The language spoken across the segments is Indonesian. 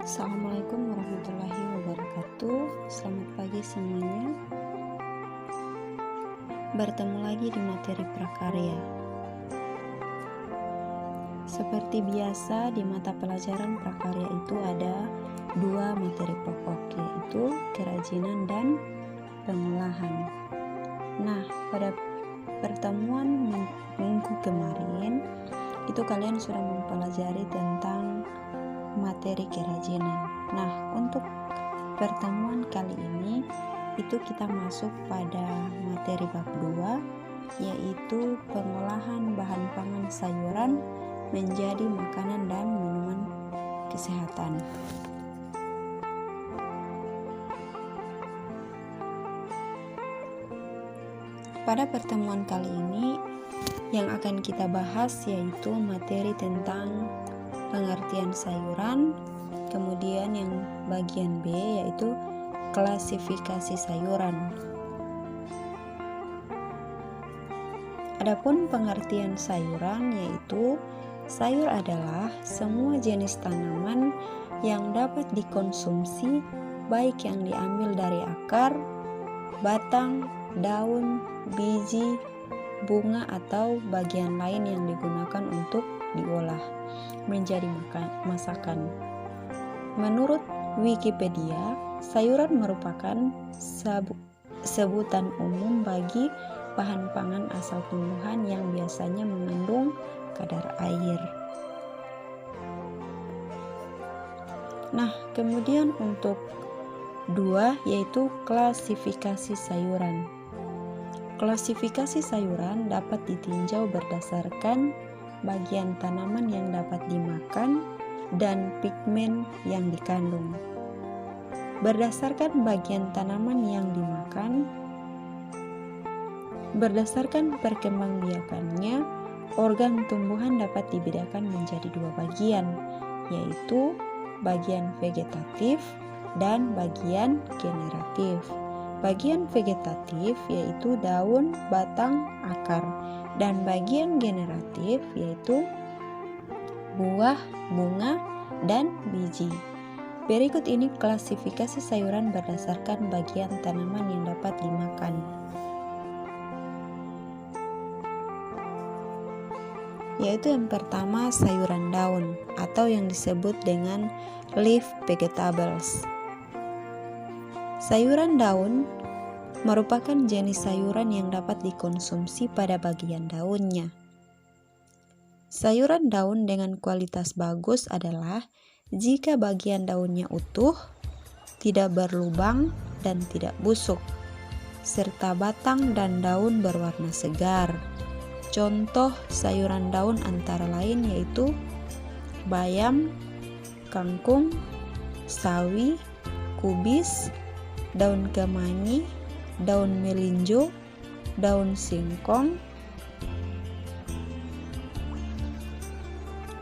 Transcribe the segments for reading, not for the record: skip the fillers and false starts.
Assalamualaikum warahmatullahi wabarakatuh. Selamat pagi semuanya. Bertemu lagi di materi prakarya. Seperti biasa di mata pelajaran prakarya itu ada dua materi pokok, yaitu kerajinan dan pengolahan. Nah, pada pertemuan minggu kemarin itu kalian sudah mempelajari tentang materi kerajinan. Nah, untuk pertemuan kali ini itu kita masuk pada materi bab 2, yaitu pengolahan bahan pangan sayuran menjadi makanan dan minuman kesehatan. Pada pertemuan kali ini yang akan kita bahas yaitu materi tentang pengertian sayuran, kemudian yang bagian B yaitu klasifikasi sayuran. Adapun pengertian sayuran yaitu sayur adalah semua jenis tanaman yang dapat dikonsumsi baik yang diambil dari akar, batang, daun, biji, bunga atau bagian lain yang digunakan untuk diolah menjadi masakan. Menurut Wikipedia, sayuran merupakan sebutan umum bagi bahan pangan asal tumbuhan yang biasanya mengandung kadar air. Nah, kemudian untuk 2 yaitu klasifikasi sayuran. Klasifikasi sayuran dapat ditinjau berdasarkan bagian tanaman yang dapat dimakan dan pigmen yang dikandung. Berdasarkan bagian tanaman yang dimakan, berdasarkan perkembangbiakannya, organ tumbuhan dapat dibedakan menjadi 2 bagian, yaitu bagian vegetatif dan bagian generatif. Bagian vegetatif yaitu daun, batang, akar, dan bagian generatif yaitu buah, bunga, dan biji. Berikut ini klasifikasi sayuran berdasarkan bagian tanaman yang dapat dimakan. Yaitu yang pertama sayuran daun atau yang disebut dengan leaf vegetables. Sayuran daun merupakan jenis sayuran yang dapat dikonsumsi pada bagian daunnya. Sayuran daun dengan kualitas bagus adalah jika bagian daunnya utuh, tidak berlubang dan tidak busuk, serta batang dan daun berwarna segar. Contoh sayuran daun antara lain yaitu bayam, kangkung, sawi, kubis, daun kemangi, daun melinjo, daun singkong,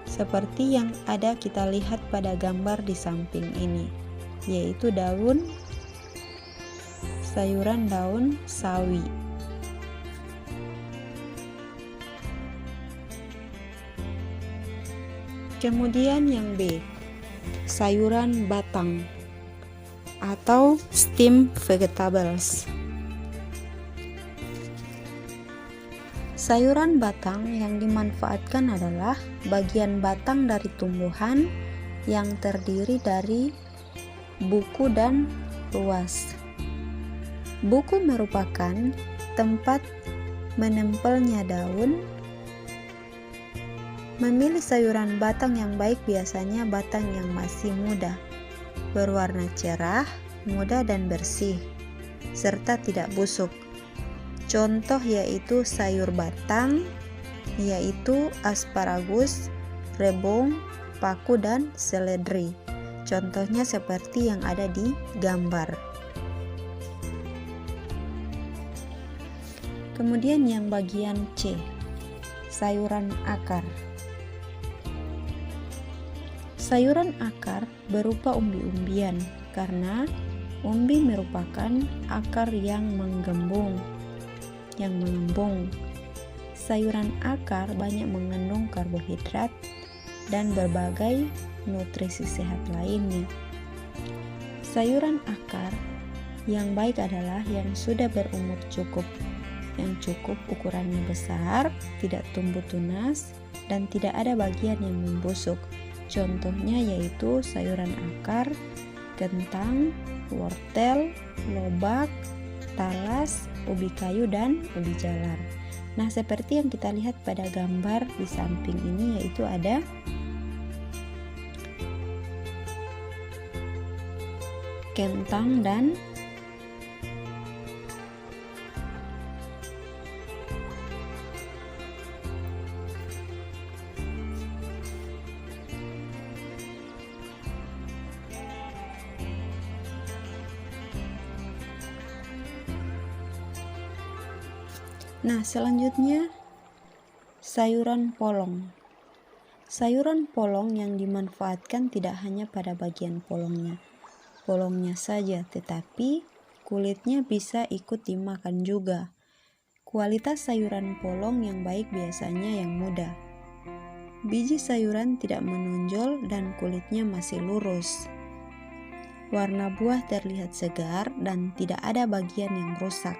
seperti yang ada kita lihat pada gambar di samping ini, yaitu sayuran daun sawi. Kemudian yang B, sayuran batang atau stem vegetables. Sayuran batang yang dimanfaatkan adalah bagian batang dari tumbuhan yang terdiri dari buku dan ruas. Buku merupakan tempat menempelnya daun. Memilih sayuran batang yang baik biasanya batang yang masih muda, berwarna cerah, muda dan bersih, serta tidak busuk. Contoh yaitu sayur batang, yaitu asparagus, rebung, paku, dan seledri. Contohnya seperti yang ada di gambar. Kemudian yang bagian C, sayuran akar. Sayuran akar berupa umbi-umbian karena umbi merupakan akar yang mengembung. Sayuran akar banyak mengandung karbohidrat dan berbagai nutrisi sehat lainnya. Sayuran akar yang baik adalah yang sudah berumur cukup, yang cukup ukurannya besar, tidak tumbuh tunas, dan tidak ada bagian yang membusuk. Contohnya yaitu sayuran akar, kentang, wortel, lobak, talas, ubi kayu, dan ubi jalar. Nah, seperti yang kita lihat pada gambar di samping ini, yaitu ada kentang dan Nah, selanjutnya sayuran polong. Sayuran polong yang dimanfaatkan tidak hanya pada bagian polongnya saja, tetapi kulitnya bisa ikut dimakan juga. Kualitas sayuran polong yang baik biasanya yang muda. Biji sayuran tidak menonjol dan kulitnya masih lurus. Warna buah terlihat segar dan tidak ada bagian yang rusak.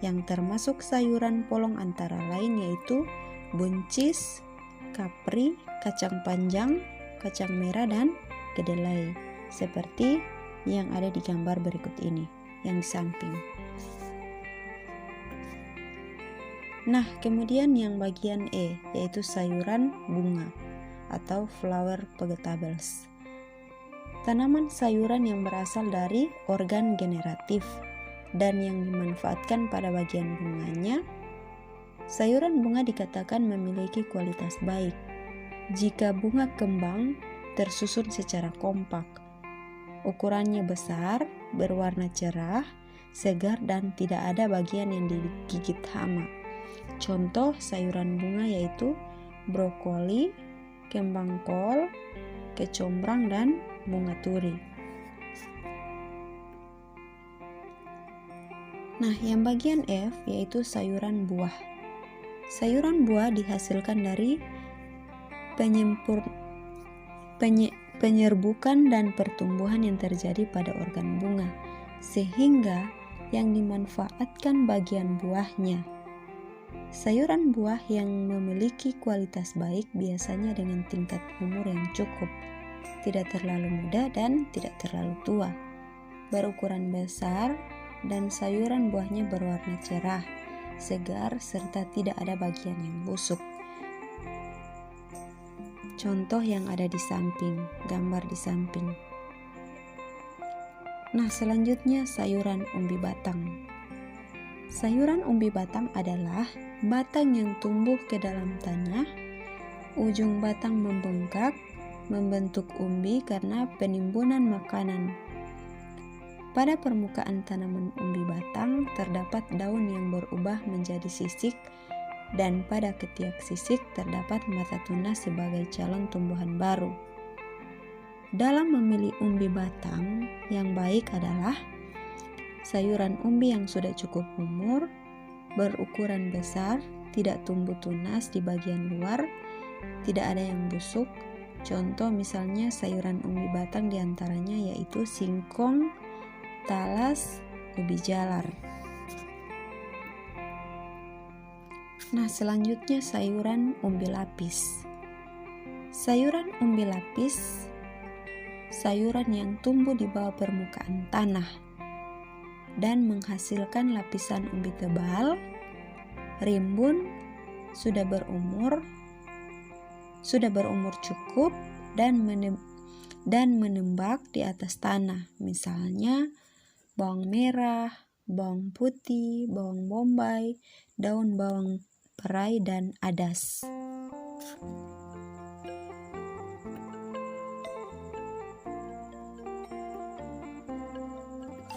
Yang termasuk sayuran polong antara lain yaitu buncis, kapri, kacang panjang, kacang merah, dan kedelai, seperti yang ada di gambar berikut ini yang di samping. Nah, kemudian yang bagian E yaitu sayuran bunga atau flower vegetables. Tanaman sayuran yang berasal dari organ generatif dan yang dimanfaatkan pada bagian bunganya. Sayuran bunga dikatakan memiliki kualitas baik jika bunga kembang tersusun secara kompak, ukurannya besar, berwarna cerah, segar, dan tidak ada bagian yang digigit hama. Contoh sayuran bunga yaitu brokoli, kembang kol, kecombrang, dan bunga turi. Nah, yang bagian F yaitu sayuran buah. Sayuran buah dihasilkan dari penyerbukan dan pertumbuhan yang terjadi pada organ bunga, sehingga yang dimanfaatkan bagian buahnya. Sayuran buah yang memiliki kualitas baik biasanya dengan tingkat umur yang cukup, tidak terlalu muda dan tidak terlalu tua, berukuran besar, dan sayuran buahnya berwarna cerah, segar, serta tidak ada bagian yang busuk. Contoh yang ada di samping, gambar di samping. Nah, selanjutnya sayuran umbi batang. Sayuran umbi batang adalah batang yang tumbuh ke dalam tanah, ujung batang membengkak, membentuk umbi karena penimbunan makanan. Pada permukaan tanaman umbi batang terdapat daun yang berubah menjadi sisik, dan pada ketiak sisik terdapat mata tunas sebagai calon tumbuhan baru. Dalam memilih umbi batang yang baik adalah sayuran umbi yang sudah cukup umur, berukuran besar, tidak tumbuh tunas di bagian luar, tidak ada yang busuk. Contoh misalnya sayuran umbi batang diantaranya yaitu singkong, talas, ubi jalar. Nah, selanjutnya sayuran umbi lapis. Sayuran umbi lapis, sayuran yang tumbuh di bawah permukaan tanah dan menghasilkan lapisan umbi tebal, rimbun, sudah berumur cukup, dan menembak di atas tanah, misalnya bawang merah, bawang putih, bawang bombay, daun bawang perai, dan adas.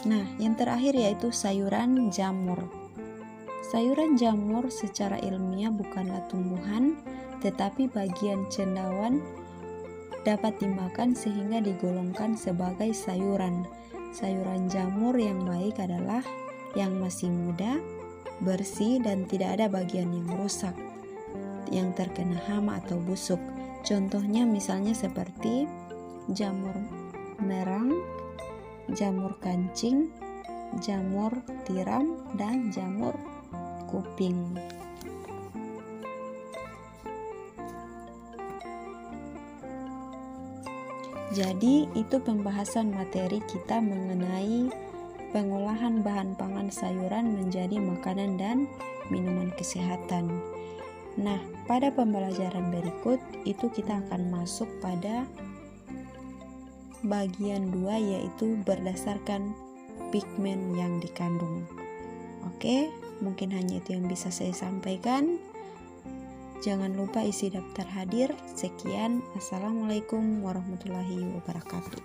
Nah, yang terakhir yaitu sayuran jamur. Sayuran jamur secara ilmiah bukanlah tumbuhan, tetapi bagian cendawan dapat dimakan sehingga digolongkan sebagai sayuran. Sayuran jamur yang baik adalah yang masih muda, bersih, dan tidak ada bagian yang rusak, yang terkena hama atau busuk. Contohnya misalnya seperti jamur merang, jamur kancing, jamur tiram, dan jamur kuping. Jadi itu pembahasan materi kita mengenai pengolahan bahan pangan sayuran menjadi makanan dan minuman kesehatan. Nah, pada pembelajaran berikut itu kita akan masuk pada bagian 2, yaitu berdasarkan pigmen yang dikandung. Oke, mungkin hanya itu yang bisa saya sampaikan. Jangan lupa isi daftar hadir. Sekian, assalamualaikum warahmatullahi wabarakatuh.